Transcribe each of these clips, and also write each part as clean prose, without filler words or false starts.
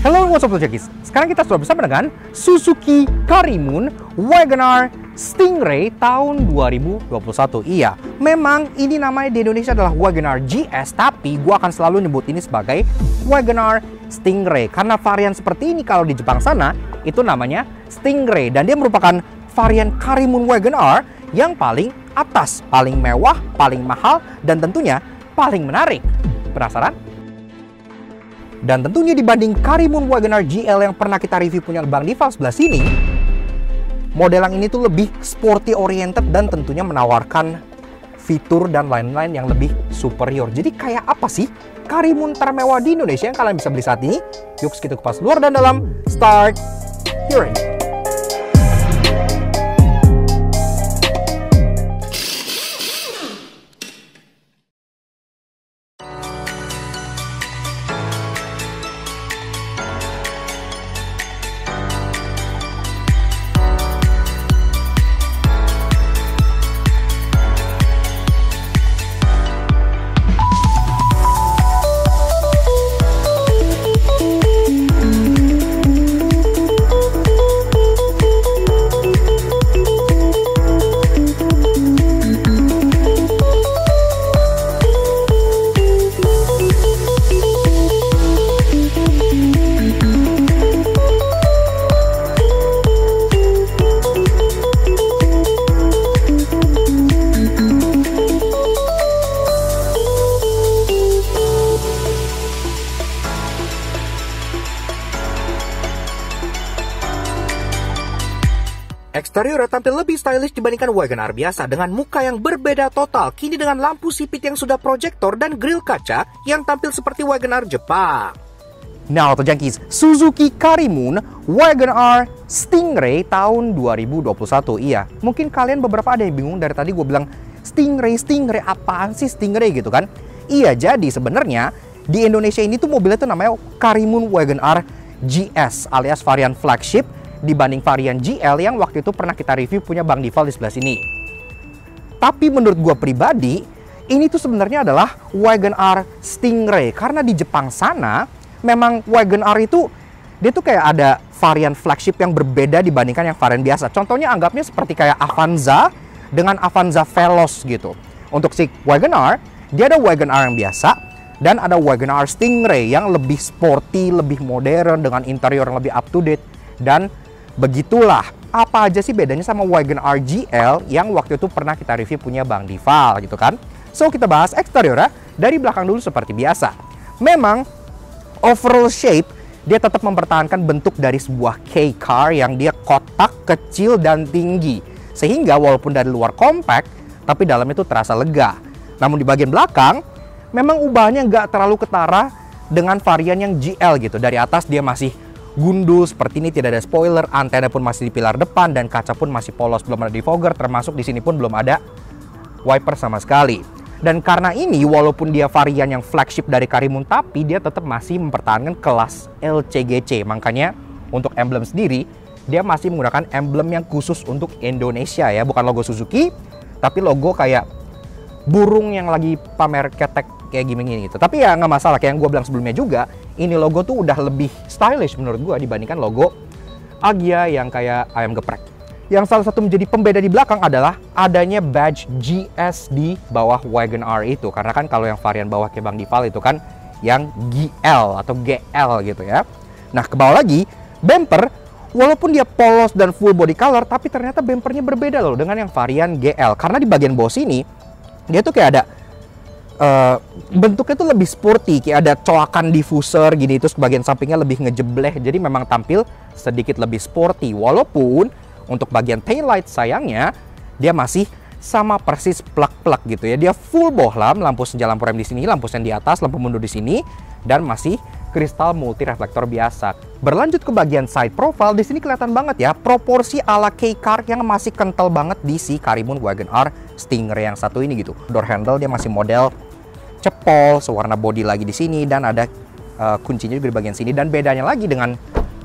Hello, what's up Jackies? Sekarang kita sudah bersama dengan Suzuki Karimun Wagoneer Stingray tahun 2021. Iya, memang ini namanya di Indonesia adalah Wagoneer GS, tapi gua akan selalu nyebut ini sebagai Wagoneer Stingray karena varian seperti ini kalau di Jepang sana itu namanya Stingray, dan dia merupakan varian Karimun Wagoneer yang paling atas, paling mewah, paling mahal, dan tentunya paling menarik. Penasaran? Dan tentunya dibanding Karimun Wagoneer GL yang pernah kita review punya Bang Dival sebelah sini, model yang ini tuh lebih sporty oriented dan tentunya menawarkan fitur dan lain-lain yang lebih superior. Jadi kayak apa sih Karimun termewah di Indonesia yang kalian bisa beli saat ini? Yuk kita kupas luar dan dalam. Start hearing. Eksteriornya tampil lebih stylish dibandingkan Wagoneer biasa dengan muka yang berbeda total, kini dengan lampu sipit yang sudah proyektor dan grill kaca yang tampil seperti Wagoneer Jepang. Nah, Auto Junkies, Suzuki Karimun Wagoneer Stingray tahun 2021. Iya, mungkin kalian beberapa ada yang bingung dari tadi gue bilang Stingray apaan sih Stingray gitu kan? Iya, jadi sebenarnya di Indonesia ini tuh mobilnya tuh namanya Karimun Wagoneer GS alias varian flagship dibanding varian GL yang waktu itu pernah kita review punya Bang Dival di sebelah sini. Tapi menurut gue pribadi, ini tuh sebenarnya adalah Wagoneer Stingray karena di Jepang sana memang Wagoneer itu dia tuh kayak ada varian flagship yang berbeda dibandingkan yang varian biasa. Contohnya anggapnya seperti kayak Avanza dengan Avanza Veloz gitu. Untuk si Wagoneer, dia ada Wagoneer yang biasa dan ada Wagoneer Stingray yang lebih sporty, lebih modern dengan interior yang lebih up to date. Dan begitulah, apa aja sih bedanya sama Wagoneer GL yang waktu itu pernah kita review punya Bang Dival gitu kan. So kita bahas eksteriornya dari belakang dulu seperti biasa. Memang overall shape dia tetap mempertahankan bentuk dari sebuah K-car yang dia kotak, kecil, dan tinggi. Sehingga walaupun dari luar compact, tapi dalamnya itu terasa lega. Namun di bagian belakang, memang ubahnya nggak terlalu ketara dengan varian yang GL gitu. Dari atas dia masih gundul seperti ini, tidak ada spoiler, antena pun masih di pilar depan, dan kaca pun masih polos, belum ada defogger, termasuk di sini pun belum ada wiper sama sekali. Dan karena ini, walaupun dia varian yang flagship dari Karimun, tapi dia tetap masih mempertahankan kelas LCGC. Makanya untuk emblem sendiri, dia masih menggunakan emblem yang khusus untuk Indonesia ya, bukan logo Suzuki, tapi logo kayak burung yang lagi pamer ketek kayak gini gitu. Tapi ya nggak masalah, kayak yang gue bilang sebelumnya juga, ini logo tuh udah lebih stylish menurut gue dibandingkan logo Agya yang kayak ayam geprek. Yang salah satu menjadi pembeda di belakang adalah adanya badge GS di bawah Wagoneer itu. Karena kan kalau yang varian bawah kayak Bang Dival itu kan yang GL atau GL gitu ya. Nah, ke bawah lagi, bumper walaupun dia polos dan full body color, tapi ternyata bumpernya berbeda loh dengan yang varian GL. Karena di bagian bawah sini dia tuh kayak ada bentuknya tuh lebih sporty, kayak ada coakan diffuser gini, terus bagian sampingnya lebih ngejebleh, jadi memang tampil sedikit lebih sporty. Walaupun untuk bagian taillight sayangnya dia masih sama persis plug-plug gitu ya. Dia full bohlam, lampu senja, lampu rem di sini, lampu sen di atas, lampu mundur di sini, dan masih kristal multi reflektor biasa. Berlanjut ke bagian side profile, di sini kelihatan banget ya proporsi ala K-car yang masih kental banget di si Karimun Wagoneer Stingray yang satu ini gitu. Door handle dia masih model cepol, sewarna body lagi di sini, dan ada kuncinya juga di bagian sini. Dan bedanya lagi dengan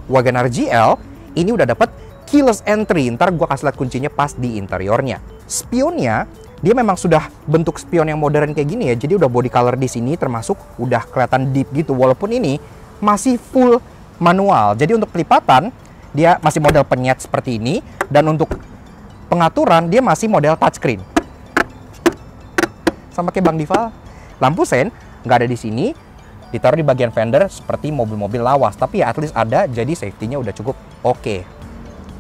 Wagoneer GL, ini udah dapat keyless entry. Ntar gue kasih lihat kuncinya pas di interiornya. Spionnya dia memang sudah bentuk spion yang modern kayak gini ya. Jadi udah body color di sini termasuk udah kelihatan deep gitu. Walaupun ini masih full manual. Jadi untuk pelipatan dia masih model penyet seperti ini, dan untuk pengaturan dia masih model touchscreen. Sama kayak Bang Diva. Lampu sen nggak ada di sini, ditaruh di bagian fender seperti mobil-mobil lawas, tapi ya at least ada, jadi safety-nya udah cukup oke.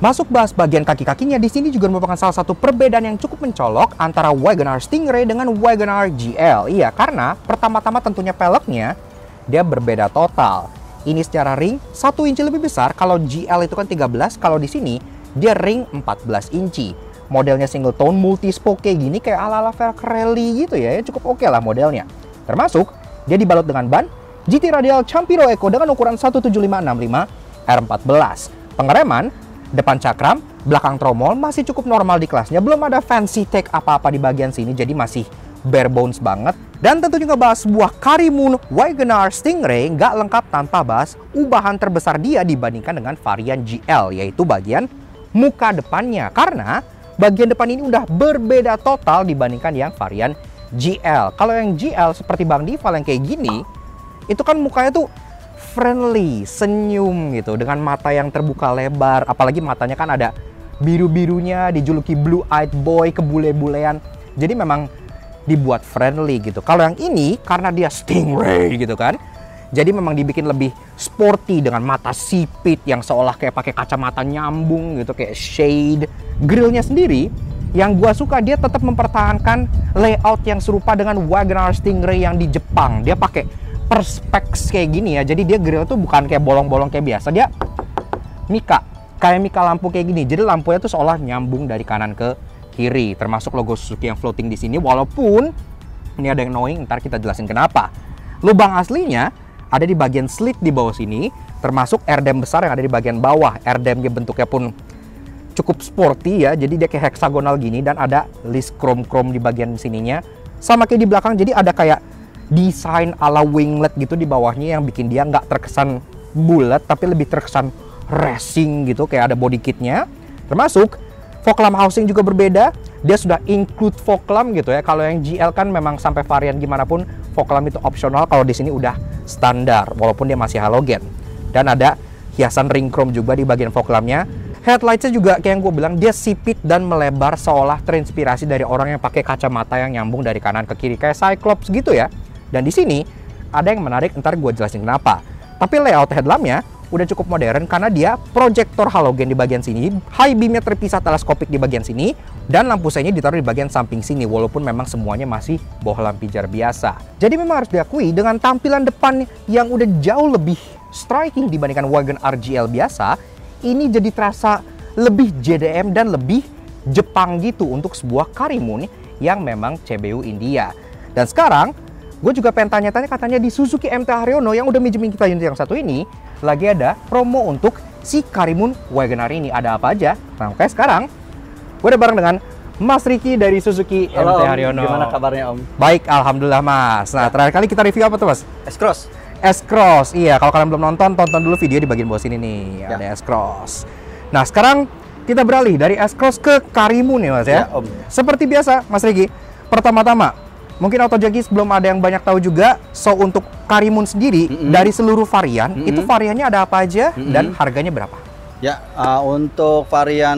Masuk bahas bagian kaki-kakinya, di sini juga merupakan salah satu perbedaan yang cukup mencolok antara Wagon R Stingray dengan Wagon R GL. Iya, karena pertama-tama tentunya peleknya dia berbeda total. Ini secara ring 1 inci lebih besar, kalau GL itu kan 13, kalau di sini dia ring 14 inci. Modelnya single tone multi spoke kayak gini, kayak ala-ala Velcrelli gitu ya, cukup oke lah modelnya. Termasuk dia dibalut dengan ban GT Radial Campiro Eco dengan ukuran 17565 R14. Pengereman depan cakram, belakang tromol masih cukup normal di kelasnya, belum ada fancy tech apa-apa di bagian sini, jadi masih bare bones banget. Dan tentunya ngebahas sebuah Karimun Wagon R Stingray nggak lengkap tanpa bahas ubahan terbesar dia dibandingkan dengan varian GL, yaitu bagian muka depannya. Karena bagian depan ini udah berbeda total dibandingkan yang varian GL. Kalau yang GL seperti Bang Diva yang kayak gini, itu kan mukanya tuh friendly, senyum gitu, dengan mata yang terbuka lebar, apalagi matanya kan ada biru-birunya, dijuluki blue eyed boy, kebule-bulean. Jadi memang dibuat friendly gitu. Kalau yang ini karena dia Stingray gitu kan, jadi memang dibikin lebih sporty dengan mata sipit yang seolah kayak pakai kacamata nyambung gitu, kayak shade. Grillnya sendiri yang gua suka, dia tetap mempertahankan layout yang serupa dengan Wagon R Stingray yang di Jepang. Dia pakai perspex kayak gini ya, jadi dia grill tuh bukan kayak bolong-bolong kayak biasa, dia mika, kayak mika lampu kayak gini. Jadi lampunya tuh seolah nyambung dari kanan ke kiri, termasuk logo Suzuki yang floating di sini. Walaupun ini ada yang annoying, ntar kita jelasin kenapa. Lubang aslinya ada di bagian slit di bawah sini, termasuk airdam besar yang ada di bagian bawah. Airdamnya bentuknya pun cukup sporty ya, jadi dia kayak heksagonal gini, dan ada list chrome-chrome di bagian sininya, sama kayak di belakang. Jadi ada kayak desain ala winglet gitu di bawahnya yang bikin dia nggak terkesan bulat, tapi lebih terkesan racing gitu, kayak ada body kitnya. Termasuk fog lamp housing juga berbeda, dia sudah include fog lamp gitu ya. Kalau yang GL kan memang sampai varian gimana pun fog lamp itu opsional, kalau di sini udah standar walaupun dia masih halogen. Dan ada hiasan ring chrome juga di bagian fog lampnya. Headlightsnya juga kayak yang gue bilang, dia sipit dan melebar seolah terinspirasi dari orang yang pakai kacamata yang nyambung dari kanan ke kiri kayak Cyclops gitu ya. Dan di sini ada yang menarik, ntar gue jelasin kenapa. Tapi layout headlampnya udah cukup modern karena dia proyektor halogen di bagian sini, high beamnya terpisah teleskopik di bagian sini, dan lampu senya ditaruh di bagian samping sini, walaupun memang semuanya masih bohlam pijar biasa. Jadi memang harus diakui dengan tampilan depan yang udah jauh lebih striking dibandingkan Wagon R GL biasa, ini jadi terasa lebih JDM dan lebih Jepang gitu untuk sebuah Karimun yang memang CBU India. Dan sekarang gue juga pengen tanya-tanya, katanya di Suzuki MT Haryono yang udah minjemin kita unit yang satu ini, lagi ada promo untuk si Karimun Wagon R ini. Ada apa aja? Nah, oke, sekarang gue udah bareng dengan Mas Riki dari Suzuki Halo, MT Haryono. Gimana kabarnya Om? Baik, alhamdulillah Mas. Nah, terakhir kali kita review apa tuh Mas? S-Cross. S-Cross, iya. Kalau kalian belum nonton, tonton dulu video di bagian bawah sini nih. Ya. Ada S-Cross. Nah, sekarang kita beralih dari S-Cross ke Karimun ya Mas ya? Ya Om. Seperti biasa Mas Riki, pertama-tama mungkin Autojunkies belum ada yang banyak tahu juga. So untuk Karimun sendiri dari seluruh varian, itu variannya ada apa aja dan harganya berapa? Ya, untuk varian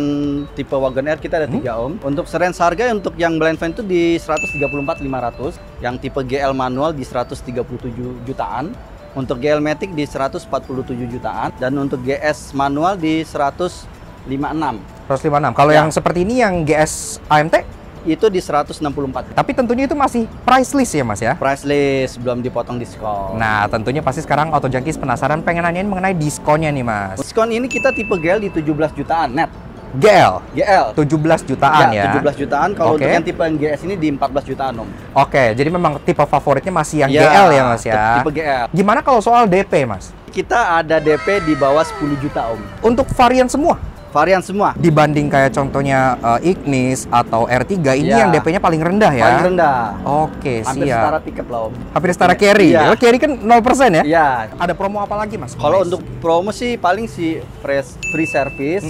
tipe Wagon R kita ada 3 Om. Untuk range harga untuk yang blind van itu di 134.500, yang tipe GL manual di 137 jutaan, untuk GL Matic di 147 jutaan, dan untuk GS manual di 156. 156. Kalau yang seperti ini yang GS AMT itu di 164. Tapi tentunya itu masih price list ya Mas ya? Price list, belum dipotong diskon. Nah, tentunya pasti sekarang Autojunkies penasaran pengen nanyain mengenai diskonnya nih Mas. Diskon ini kita tipe GL di 17 jutaan net. GL? GL 17 jutaan ya? 17 jutaan. Kalau untuk yang tipe GS ini di 14 jutaan Om. Oke, jadi memang tipe favoritnya masih yang Ya, GL ya Mas ya? tipe GL. Gimana kalau soal DP Mas? Kita ada DP di bawah 10 juta Om. Untuk varian semua? Varian semua. Dibanding kayak contohnya Ignis atau R3, ini Ya. yang DP-nya paling rendah ya? Paling rendah. Oke, Hampir siap. setara tiket lah Om. Hampir setara carry. Iya. Kalau carry kan 0% ya? Iya. Ada promo apa lagi Mas? Kalau untuk promo sih paling free service,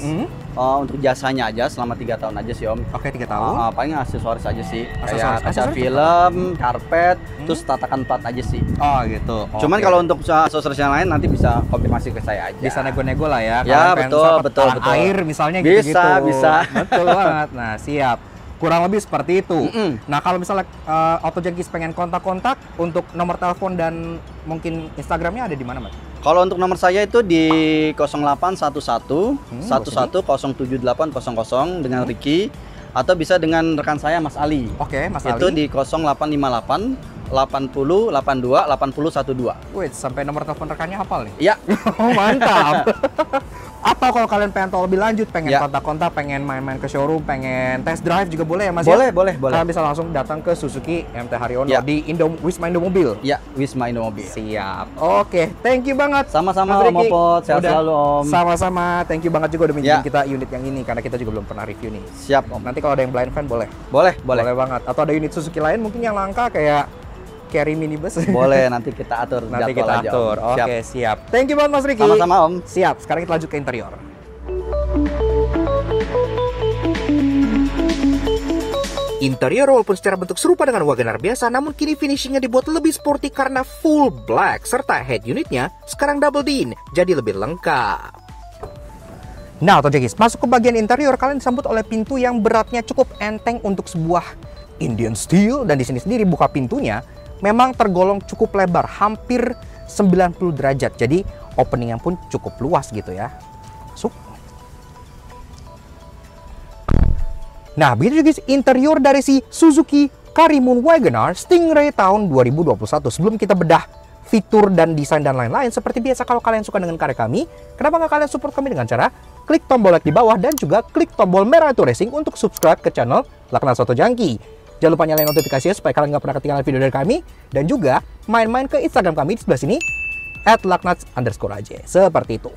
untuk jasanya aja selama 3 tahun aja sih Om. Oke, 3 tahun. Paling aksesoris aja sih. Aksesoris. Kayak kaca film, karpet, terus tatakan plat aja sih. Oh gitu. Cuman kalau untuk aksesoris yang lain nanti bisa konfirmasi ke saya aja. Bisa nego-nego lah ya. Ya, betul. Air misalnya bisa, gitu-gitu. Bisa. Betul banget. Nah, siap. Kurang lebih seperti itu. Nah, kalau misalnya Auto Junkies pengen kontak-kontak untuk nomor telepon dan mungkin Instagramnya ada di mana, Mas? Kalau untuk nomor saya itu di 0811 11078000 dengan Ricky, atau bisa dengan rekan saya Mas Ali. Oke, Mas itu Ali. di 0858 80 82 80 12. Wait, sampai nomor telepon rekannya hafal nih? Iya. Oh, mantap. Atau kalau kalian pengen tahu lebih lanjut, pengen Ya. kontak-kontak, pengen main-main ke showroom, pengen test drive juga boleh ya, Mas? Boleh, ya? boleh. Kalian bisa langsung datang ke Suzuki MT Haryono Ya. di Wisma Indomobil. Ya, Wisma Indomobil. Siap. Oke, thank you banget. Sama-sama Mas Om Ricky. Opot, sehat Udah. selalu Om. Sama-sama, thank you banget juga udah minjemin Ya. kita unit yang ini karena kita juga belum pernah review nih. Siap Om. Nanti kalau ada yang blind fan boleh. Boleh. Boleh banget. Atau ada unit Suzuki lain mungkin yang langka kayak carry minibus. Boleh, nanti kita atur Nanti jadwal kita aja, atur. Om. Oke, siap. Thank you banget Mas Ricky. Sama-sama Om. Siap. Sekarang kita lanjut ke interior. Interior walaupun secara bentuk serupa dengan Wagoner biasa, namun kini finishingnya dibuat lebih sporty karena full black, serta head unitnya sekarang double din, jadi lebih lengkap. Nah, Auto Junkies, masuk ke bagian interior, kalian disambut oleh pintu yang beratnya cukup enteng untuk sebuah Indian steel, dan di sini sendiri buka pintunya memang tergolong cukup lebar, hampir 90 derajat, jadi openingnya pun cukup luas gitu ya. Masuk. Nah, begitu juga interior dari si Suzuki Karimun Wagoner Stingray tahun 2021. Sebelum kita bedah fitur dan desain dan lain-lain, seperti biasa kalau kalian suka dengan karya kami, kenapa nggak kalian support kami dengan cara klik tombol like di bawah dan juga klik tombol merah itu racing untuk subscribe ke channel Laknats Auto Junkie. Jangan lupa nyalain notifikasinya supaya kalian nggak pernah ketinggalan video dari kami, dan juga main-main ke Instagram kami di sebelah sini @laknats_aj. Seperti itu.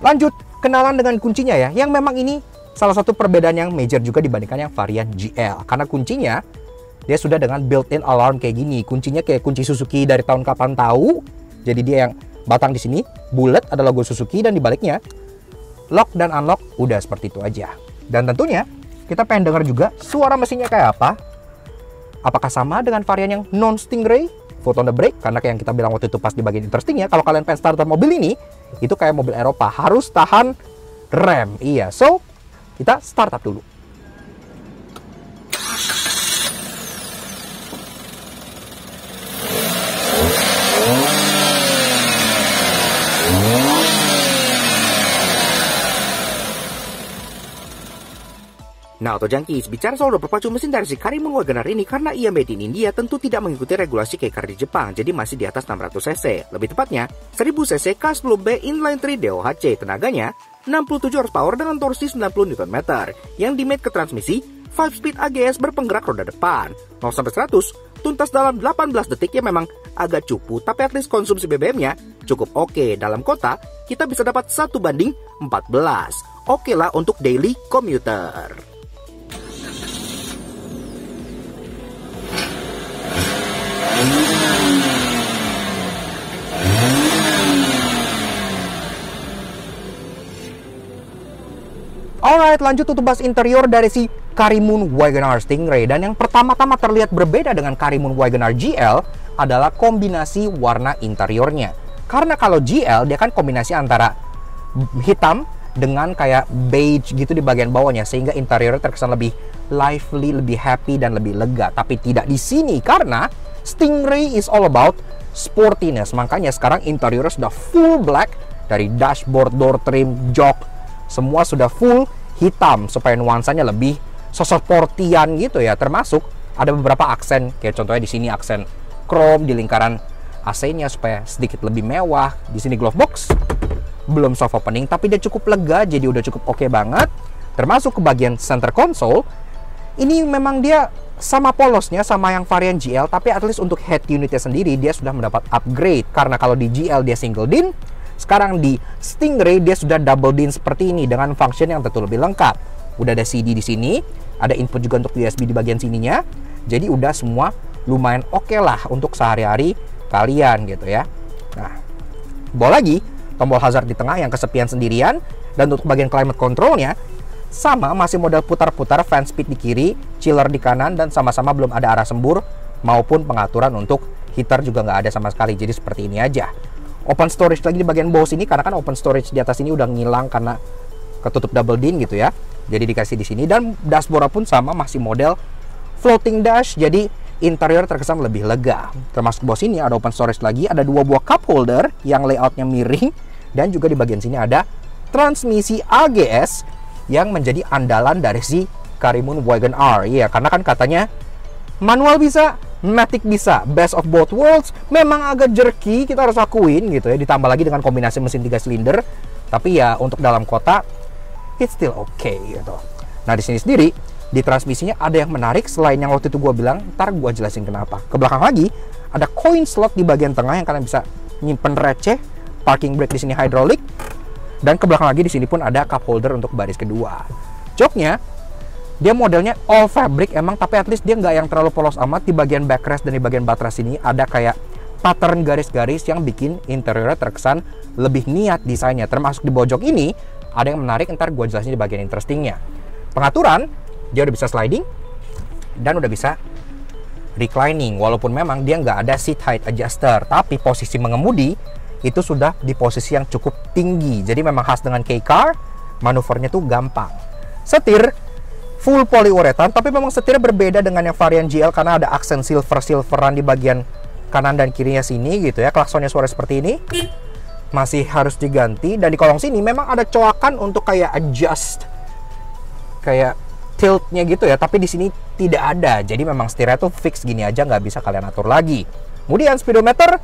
Lanjut, kenalan dengan kuncinya ya, yang memang ini salah satu perbedaan yang major juga dibandingkan yang varian GL. Karena kuncinya, dia sudah dengan built-in alarm kayak gini. Kuncinya kayak kunci Suzuki dari tahun kapan tahu. Jadi dia yang batang di sini, bulat, ada logo Suzuki, dan di baliknya, lock dan unlock, udah seperti itu aja. Dan tentunya, kita pengen dengar juga suara mesinnya kayak apa. Apakah sama dengan varian yang non-Stingray? Foot on the brake, karena kayak yang kita bilang waktu itu pas di bagian interestingnya, kalau kalian pengen starter mobil ini, itu kayak mobil Eropa, harus tahan rem. Iya, so kita startup dulu. Nah, Auto Junkies, bicara soal berpacu mesin dari si Karimun Wagoner ini, karena ia made in India, tentu tidak mengikuti regulasi kayak car di Jepang, jadi masih di atas 600 cc. Lebih tepatnya, 1000 cc K10B inline 3 DOHC, tenaganya 67 horsepower dengan torsi 90 Nm, yang dimate ke transmisi 5-speed AGS berpenggerak roda depan. 0-100 tuntas dalam 18 detik, ya memang agak cupu, tapi at least konsumsi BBM-nya cukup oke. Dalam kota, kita bisa dapat 1:14. Oke lah untuk daily commuter. Alright, lanjut untuk bahas interior dari si Karimun Wagoner Stingray. Dan yang pertama-tama terlihat berbeda dengan Karimun Wagoner GL adalah kombinasi warna interiornya. Karena kalau GL dia kan kombinasi antara hitam dengan kayak beige gitu di bagian bawahnya, sehingga interiornya terkesan lebih lively, lebih happy, dan lebih lega. Tapi tidak di sini, karena Stingray is all about sportiness. Makanya sekarang interiornya sudah full black, dari dashboard, door trim, jok, semua sudah full hitam supaya nuansanya lebih sportian gitu ya. Termasuk ada beberapa aksen, kayak contohnya di sini aksen chrome di lingkaran AC-nya supaya sedikit lebih mewah. Di sini glove box belum soft opening, tapi dia cukup lega, jadi udah cukup oke banget. Termasuk ke bagian center console, ini memang dia sama polosnya sama yang varian GL, tapi at least untuk head unitnya sendiri dia sudah mendapat upgrade. Karena kalau di GL dia single din, sekarang di Stingray dia sudah double din seperti ini dengan function yang tentu lebih lengkap. Udah ada CD di sini, ada input juga untuk USB di bagian sininya. Jadi udah semua lumayan oke lah untuk sehari-hari kalian gitu ya. Nah, bawa lagi tombol hazard di tengah yang kesepian sendirian, Dan untuk bagian climate controlnya sama, masih model putar-putar, fan speed di kiri, chiller di kanan, dan sama-sama belum ada arah sembur maupun pengaturan untuk heater juga nggak ada sama sekali. Jadi seperti ini aja. Open storage lagi di bagian bawah sini, karena kan open storage di atas ini udah ngilang karena ketutup double din gitu ya. Jadi dikasih di sini, dan dashboard pun sama, masih model floating dash. Jadi interior terkesan lebih lega. Termasuk bawah sini ada open storage lagi, ada 2 buah cup holder yang layoutnya miring, dan juga di bagian sini ada transmisi AGS yang menjadi andalan dari si Karimun Wagon R. Iya, karena kan katanya manual bisa, matic bisa, best of both worlds. Memang agak jerky, kita harus akuin gitu ya, ditambah lagi dengan kombinasi mesin 3 silinder. Tapi ya untuk dalam kota it's still okay gitu. Nah, di sini sendiri di transmisinya ada yang menarik selain yang waktu itu gue bilang, ntar gue jelasin kenapa. Ke belakang lagi ada coin slot di bagian tengah yang kalian bisa nyimpen receh, parking brake di sini hydraulic, dan ke belakang lagi di sini pun ada cup holder untuk baris kedua. Joknya dia modelnya all fabric emang, tapi at least dia nggak yang terlalu polos amat. Di bagian backrest dan di bagian buttress ini ada kayak pattern garis-garis yang bikin interiornya terkesan lebih niat desainnya. Termasuk di bawah jok ini ada yang menarik, ntar gue jelasin di bagian interestingnya. Pengaturan dia udah bisa sliding dan udah bisa reclining, walaupun memang dia nggak ada seat height adjuster, tapi posisi mengemudi itu sudah di posisi yang cukup tinggi. Jadi memang khas dengan K-Car, manuvernya tuh gampang. Setir full poliuretan, tapi memang setirnya berbeda dengan yang varian GL karena ada aksen silveran di bagian kanan dan kirinya sini gitu ya. Klaksonnya suara seperti ini masih harus diganti, dan di kolong sini memang ada coakan untuk kayak adjust kayak tiltnya gitu ya, tapi di sini tidak ada. Jadi memang setirnya tuh fix gini aja, nggak bisa kalian atur lagi. Kemudian speedometer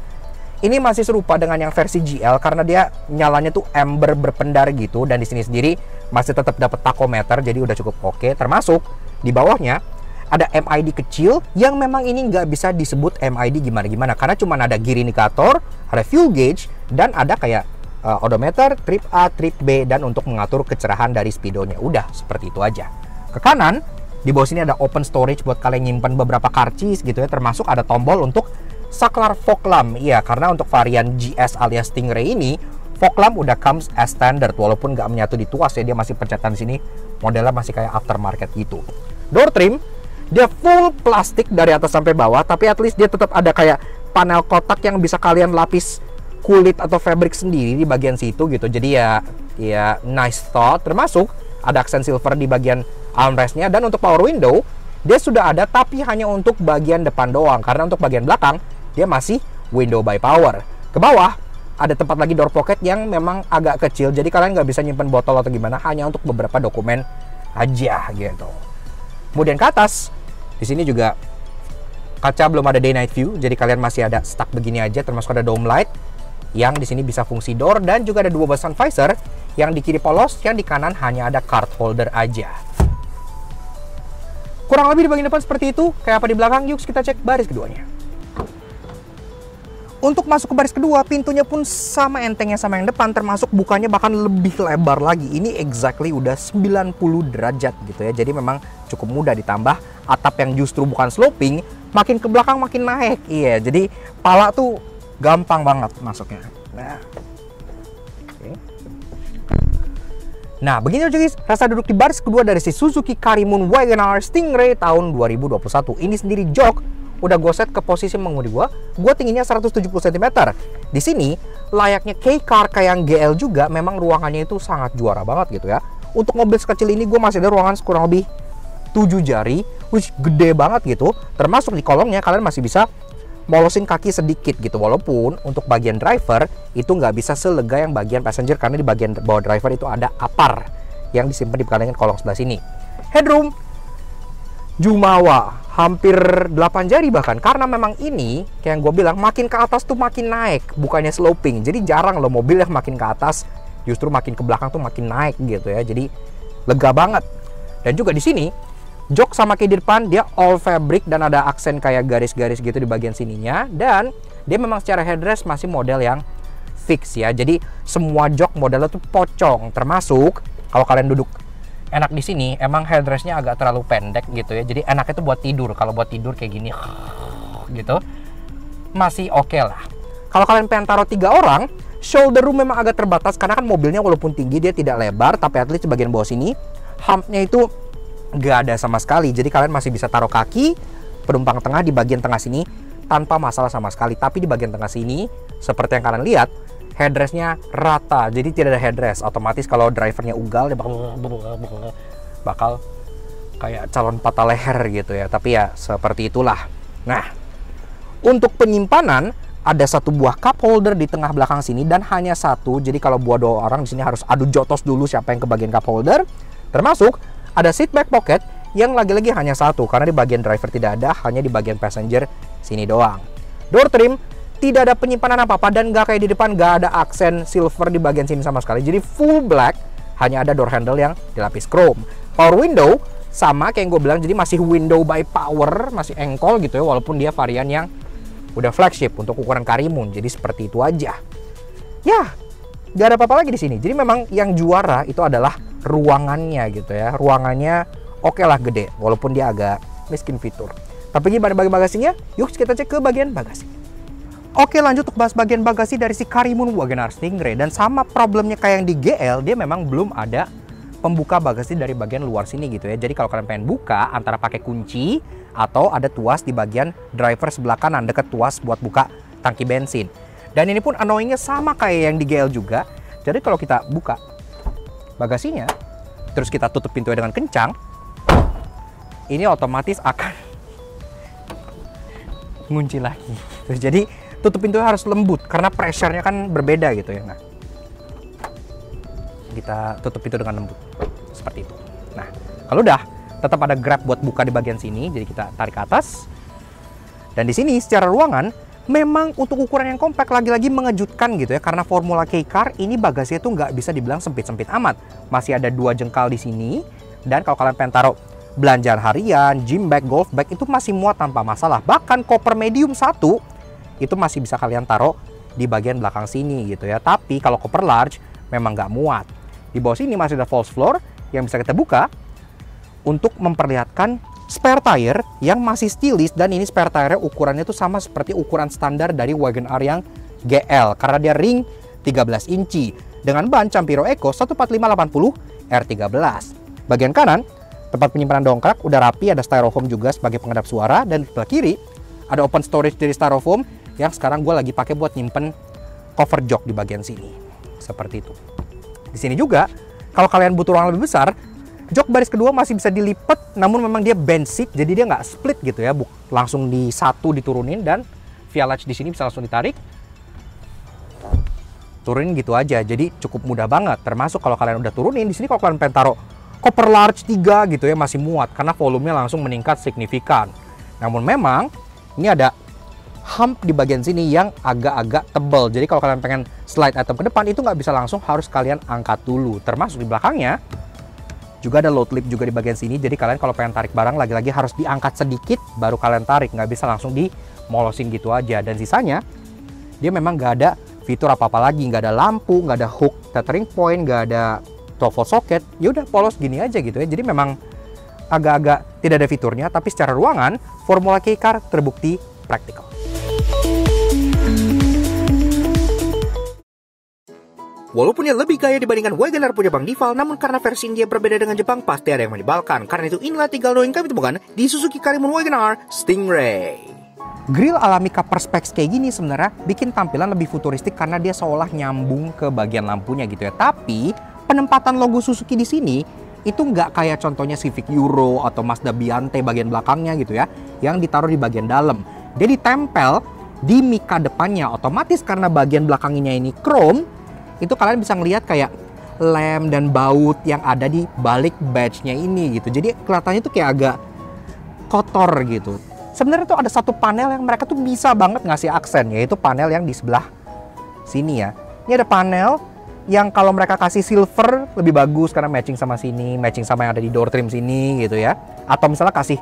ini masih serupa dengan yang versi GL karena dia nyalanya tuh ember berpendar gitu, dan di sini sendiri masih tetap dapat tachometer, jadi udah cukup oke. Termasuk di bawahnya ada MID kecil yang memang ini nggak bisa disebut MID gimana-gimana karena cuma ada gear indicator, ada fuel gauge, dan ada kayak odometer, trip A, trip B, dan untuk mengatur kecerahan dari speedonya. Udah seperti itu aja. Ke kanan di bawah sini ada open storage buat kalian nyimpan beberapa karcis gitu ya, termasuk ada tombol untuk saklar fog lamp. Iya, karena untuk varian GS alias Stingray ini fog lamp udah comes as standard, walaupun nggak menyatu di tuas ya, dia masih pencetan di sini, modelnya masih kayak aftermarket gitu. Door trim dia full plastik dari atas sampai bawah, tapi at least dia tetap ada kayak panel kotak yang bisa kalian lapis kulit atau fabric sendiri di bagian situ gitu. Jadi ya nice thought. Termasuk ada aksen silver di bagian armrestnya, dan untuk power window dia sudah ada, tapi hanya untuk bagian depan doang, karena untuk bagian belakang dia masih window by power. Ke bawah ada tempat lagi door pocket yang memang agak kecil, jadi kalian nggak bisa nyimpen botol atau gimana, hanya untuk beberapa dokumen aja gitu. Kemudian ke atas di sini juga kaca belum ada day night view, jadi kalian masih ada stuck begini aja, termasuk ada dome light yang di sini bisa fungsi door, dan juga ada 2 buah sun visor yang di kiri polos, yang di kanan hanya ada card holder aja. Kurang lebih di bagian depan seperti itu. Kayak apa di belakang? Yuk kita cek baris keduanya. Untuk masuk ke baris kedua, pintunya pun sama entengnya sama yang depan, termasuk bukanya bahkan lebih lebar lagi. Ini exactly udah 90 derajat gitu ya. Jadi memang cukup mudah, ditambah atap yang justru bukan sloping, makin ke belakang makin naik. Iya, jadi pala tuh gampang banget masuknya. Nah, oke. Nah, begini aja guys, rasa duduk di baris kedua dari si Suzuki Karimun Wagon R Stingray tahun 2021. Ini sendiri jok udah gue set ke posisi mengemudi gue tingginya 170 cm. Di sini layaknya K-Car kayak yang GL juga, memang ruangannya itu sangat juara banget gitu ya. Untuk mobil sekecil ini gue masih ada ruangan kurang lebih 7 jari, which gede banget gitu. Termasuk di kolongnya kalian masih bisa molosin kaki sedikit gitu, walaupun untuk bagian driver itu nggak bisa selega yang bagian passenger, karena di bagian bawah driver itu ada apar yang disimpan di bagian kolong sebelah sini. Headroom jumawa hampir 8 jari bahkan, karena memang ini kayak yang gue bilang makin ke atas tuh makin naik, bukannya sloping. Jadi jarang loh mobil yang makin ke atas, justru makin ke belakang tuh makin naik gitu ya. Jadi lega banget. Dan juga di sini jok sama kayak di depan dia all fabric dan ada aksen kayak garis-garis gitu di bagian sininya, dan dia memang secara headrest masih model yang fix ya. Jadi semua jok modelnya tuh pocong, termasuk kalau kalian duduk enak di sini, emang headrestnya agak terlalu pendek gitu ya. Jadi enaknya tuh buat tidur. Kalau buat tidur kayak gini gitu masih oke lah. Kalau kalian pengen taruh 3 orang, Shoulder room memang agak terbatas karena kan mobilnya walaupun tinggi dia tidak lebar, tapi at least di bagian bawah sini humpnya itu nggak ada sama sekali. Jadi kalian masih bisa taruh kaki penumpang tengah di bagian tengah sini tanpa masalah sama sekali. Tapi di bagian tengah sini seperti yang kalian lihat, headrestnya rata, jadi tidak ada headrest. Otomatis kalau drivernya ugal dia bakal kayak calon patah leher gitu ya. Tapi ya seperti itulah. Nah, untuk penyimpanan ada satu buah cup holder di tengah belakang sini dan hanya satu. Jadi kalau buat 2 orang di sini harus adu jotos dulu siapa yang ke bagian cup holder. Termasuk ada seat back pocket yang lagi-lagi hanya satu karena di bagian driver tidak ada, hanya di bagian passenger sini doang. Door trim tidak ada penyimpanan apa-apa dan nggak kayak di depan, nggak ada aksen silver di bagian sini sama sekali. Jadi full black, hanya ada door handle yang dilapis chrome. Power window sama kayak yang gue bilang, jadi masih window by power, masih engkol gitu ya, walaupun dia varian yang udah flagship untuk ukuran Karimun. Jadi seperti itu aja. Ya, nggak ada apa-apa lagi di sini. Jadi memang yang juara itu adalah ruangannya gitu ya. Ruangannya oke lah gede, walaupun dia agak miskin fitur. Tapi gimana bagian bagasinya? Yuk kita cek ke bagian bagasi. Oke, lanjut untuk bahas bagian bagasi dari si Karimun Wagon R Stingray. Dan sama problemnya kayak yang di GL, dia memang belum ada pembuka bagasi dari bagian luar sini gitu ya. Jadi kalau kalian pengen buka, antara pakai kunci atau ada tuas di bagian driver sebelah kanan dekat tuas buat buka tangki bensin. Dan ini pun annoyingnya sama kayak yang di GL juga. Jadi kalau kita buka bagasinya, terus kita tutup pintunya dengan kencang, ini otomatis akan ngunci lagi. Terus jadi tutup pintunya harus lembut karena pressure-nya kan berbeda gitu ya. Nah, kita tutup pintu dengan lembut seperti itu. Nah, kalau udah tetap ada grab buat buka di bagian sini, jadi kita tarik ke atas. Dan di sini secara ruangan memang untuk ukuran yang kompak lagi-lagi mengejutkan gitu ya, karena Formula K Car ini bagasinya tuh nggak bisa dibilang sempit-sempit amat. Masih ada 2 jengkal di sini, dan kalau kalian pengen taruh belanjaan harian, gym bag, golf bag itu masih muat tanpa masalah. Bahkan koper medium 1 itu masih bisa kalian taruh di bagian belakang sini gitu ya. Tapi kalau koper large memang nggak muat. Di bawah sini masih ada false floor yang bisa kita buka untuk memperlihatkan spare tire yang masih stylish, dan ini spare tire ukurannya tuh sama seperti ukuran standar dari Wagon R yang GL karena dia ring 13 inci dengan ban Campiro Eco 14580 R13. Bagian kanan tempat penyimpanan dongkrak udah rapi, ada styrofoam juga sebagai pengedap suara, dan di sebelah kiri ada open storage dari styrofoam yang sekarang gue lagi pakai buat nyimpen cover jok di bagian sini. Seperti itu. Di sini juga kalau kalian butuh ruang lebih besar, jok baris kedua masih bisa dilipat, namun memang dia bench seat, jadi dia nggak split gitu ya, langsung di satu diturunin, dan via latch di sini bisa langsung ditarik, turunin gitu aja. Jadi cukup mudah banget. Termasuk kalau kalian udah turunin di sini, kalau kalian pengen taruh koper large 3 gitu ya, masih muat karena volumenya langsung meningkat signifikan. Namun memang ini ada hump di bagian sini yang agak-agak tebal. Jadi kalau kalian pengen slide item ke depan itu nggak bisa langsung, harus kalian angkat dulu. Termasuk di belakangnya juga ada load lip juga di bagian sini. Jadi kalian kalau pengen tarik barang lagi-lagi harus diangkat sedikit baru kalian tarik, nggak bisa langsung dimolosin gitu aja. Dan sisanya dia memang nggak ada fitur apa-apa lagi, nggak ada lampu, nggak ada hook tethering point, nggak ada 12 volt socket. Ya udah polos gini aja gitu ya. Jadi memang agak-agak tidak ada fiturnya, tapi secara ruangan Formula K Car terbukti praktikal. Walaupun dia lebih gaya dibandingkan Wagon R punya Bang Dival, namun karena versi India berbeda dengan Jepang, pasti ada yang menyebalkan. Karena itu inilah 3 hal yang kami temukan di Suzuki Karimun Wagon R Stingray. Grill alami cover specs kayak gini sebenarnya bikin tampilan lebih futuristik karena dia seolah nyambung ke bagian lampunya gitu ya. Tapi penempatan logo Suzuki di sini itu nggak kayak contohnya Civic Euro atau Mazda Biante bagian belakangnya gitu ya, yang ditaruh di bagian dalam. Dia ditempel di mika depannya. Otomatis karena bagian belakangnya ini chrome, itu kalian bisa ngelihat kayak lem dan baut yang ada di balik badge-nya ini gitu. Jadi kelihatannya tuh kayak agak kotor gitu. Sebenarnya tuh ada satu panel yang mereka tuh bisa banget ngasih aksen, yaitu panel yang di sebelah sini ya. Ini ada panel yang kalau mereka kasih silver lebih bagus karena matching sama sini, matching sama yang ada di door trim sini gitu ya. Atau misalnya kasih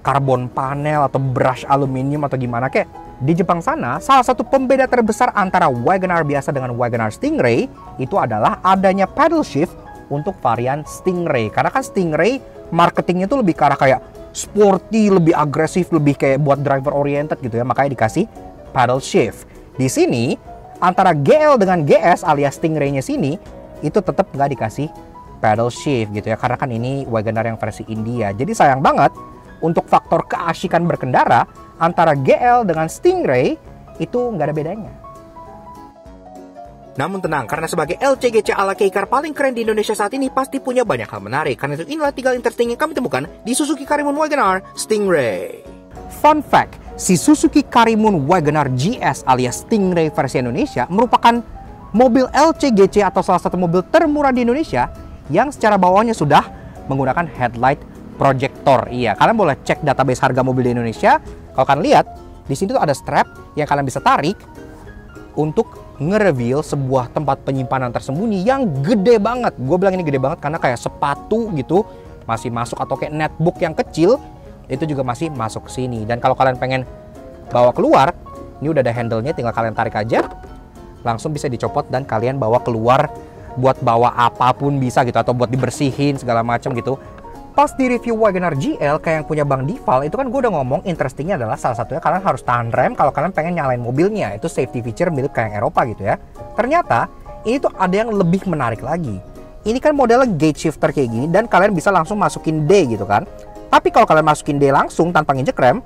karbon panel atau brush aluminium atau gimana kayak. Di Jepang sana, salah satu pembeda terbesar antara Wagon R biasa dengan Wagon R Stingray itu adalah adanya paddle shift untuk varian Stingray. Karena kan Stingray marketingnya itu lebih ke arah kayak sporty, lebih agresif, lebih kayak buat driver oriented gitu ya. Makanya dikasih paddle shift. Di sini antara GL dengan GS alias Stingray-nya sini itu tetap nggak dikasih pedal shift gitu ya, karena kan ini Wagoner yang versi India. Jadi sayang banget untuk faktor keasikan berkendara antara GL dengan Stingray itu nggak ada bedanya. Namun tenang, karena sebagai LCGC ala K-Car paling keren di Indonesia saat ini pasti punya banyak hal menarik. Karena itu inilah 3 interesting yang kami temukan di Suzuki Karimun Wagoner Stingray. Fun fact, si Suzuki Karimun Wagoner GS alias Stingray versi Indonesia merupakan mobil LCGC atau salah satu mobil termurah di Indonesia yang secara bawahnya sudah menggunakan headlight projector. Iya, kalian boleh cek database harga mobil di Indonesia. Kalau kalian lihat, di sini tuh ada strap yang kalian bisa tarik untuk nge-reveal sebuah tempat penyimpanan tersembunyi yang gede banget. Gue bilang ini gede banget karena kayak sepatu gitu masih masuk, atau kayak netbook yang kecil itu juga masih masuk ke sini. Dan kalau kalian pengen bawa keluar, ini udah ada handle-nya, tinggal kalian tarik aja, langsung bisa dicopot dan kalian bawa keluar buat bawa apapun bisa gitu, atau buat dibersihin segala macam gitu. Pas di review Wagoner GL kayak yang punya Bang Dival, itu kan gue udah ngomong interestingnya adalah salah satunya kalian harus tahan rem kalau kalian pengen nyalain mobilnya. Itu safety feature milik kayak yang Eropa gitu ya. Ternyata ini tuh ada yang lebih menarik lagi. Ini kan modelnya gate shifter kayak gini dan kalian bisa langsung masukin D gitu kan. Tapi kalau kalian masukin D langsung tanpa nginjek rem,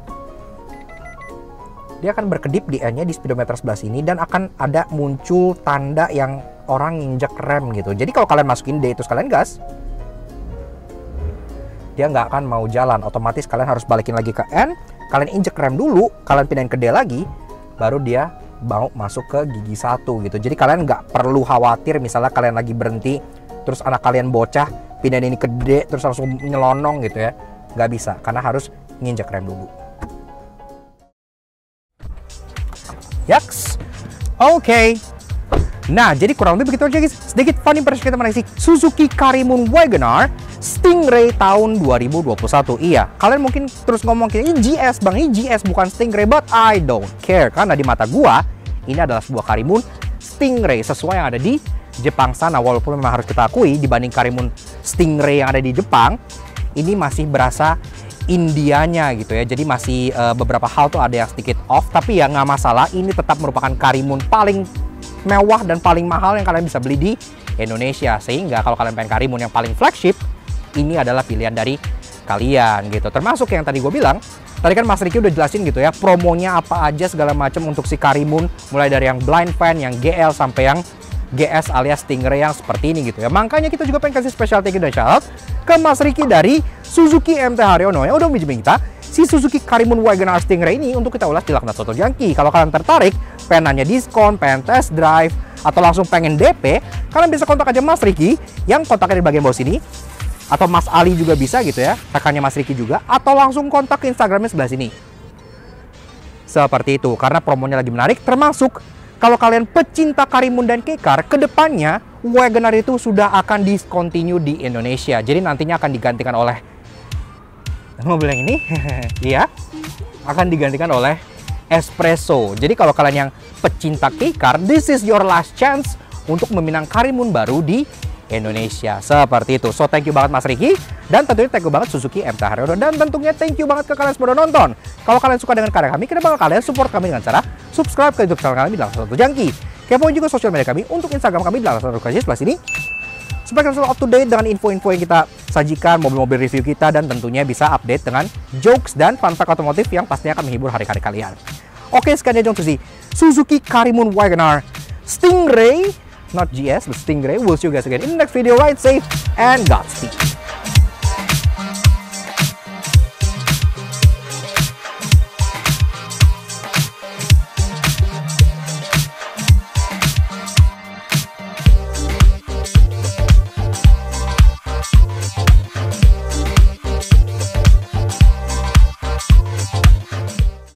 dia akan berkedip di N-nya di speedometer sebelah sini dan akan ada muncul tanda yang orang nginjek rem gitu. Jadi kalau kalian masukin D terus kalian gas, dia nggak akan mau jalan, otomatis kalian harus balikin lagi ke N, kalian injek rem dulu, kalian pindahin ke D lagi, baru dia mau masuk ke gigi 1 gitu. Jadi kalian nggak perlu khawatir misalnya kalian lagi berhenti, terus anak kalian bocah, pindahin ini ke D, terus langsung nyelonong gitu ya. Nggak bisa, karena harus nginjek rem dulu. Yaks, oke. Nah, jadi kurang lebih begitu aja guys. Sedikit fun impression kita mengenai Suzuki Karimun Wagoner Stingray tahun 2021. Iya, kalian mungkin terus ngomong ini GS bang, ini GS bukan Stingray, but I don't care. Karena di mata gua, ini adalah sebuah Karimun Stingray sesuai yang ada di Jepang sana. Walaupun memang harus kita akui, dibanding Karimun Stingray yang ada di Jepang, ini masih berasa Indianya gitu ya. Jadi masih beberapa hal tuh ada yang sedikit off, tapi ya nggak masalah. Ini tetap merupakan Karimun paling mewah dan paling mahal yang kalian bisa beli di Indonesia. Sehingga kalau kalian pengen Karimun yang paling flagship, ini adalah pilihan dari kalian gitu. Termasuk yang tadi gue bilang, tadi kan Mas Ricky udah jelasin gitu ya, promonya apa aja segala macam untuk si Karimun, mulai dari yang blind fan, yang GL sampai yang GS alias Stingray yang seperti ini gitu ya. Makanya kita juga pengen kasih special thank you dan shout out ke Mas Ricky dari Suzuki MT Haryono yang udah minjemin kita si Suzuki Karimun Wagoner Stingray ini untuk kita ulas di Laknat Soto Junkie. Kalau kalian tertarik, pengen nanya diskon, pengen test drive, atau langsung pengen DP, kalian bisa kontak aja Mas Ricky yang kontaknya di bagian bawah sini. Atau Mas Ali juga bisa gitu ya, rekannya Mas Ricky juga, atau langsung kontak ke Instagramnya sebelah sini. Seperti itu, karena promonya lagi menarik, termasuk kalau kalian pecinta Karimun dan K-Car, kedepannya Wagoner itu sudah akan discontinue di Indonesia. Jadi nantinya akan digantikan oleh mobil yang ini, iya, akan digantikan oleh Espresso. Jadi kalau kalian yang pecinta K-Car, this is your last chance untuk meminang Karimun baru di Indonesia. Seperti itu. So thank you banget Mas Ricky, dan tentunya thank you banget Suzuki MT Haryono, dan tentunya thank you banget ke kalian semua udah nonton. Kalau kalian suka dengan karya kami, kenapa kalian support kami dengan cara subscribe ke YouTube channel kami di Laknat Soto Junkie. Kepoin juga sosial media kami untuk Instagram kami di Laknat Soto Junkie sebelah sini, supaya kalian selalu up to date dengan info-info yang kita sajikan, mobil-mobil review kita, dan tentunya bisa update dengan jokes dan fun fact otomotif yang pastinya akan menghibur hari-hari kalian. Oke, sekian aja untuk si Suzuki Karimun Wagoner Stingray, not GS, but Stingray. We'll see you guys again in the next video. Ride safe and Godspeed.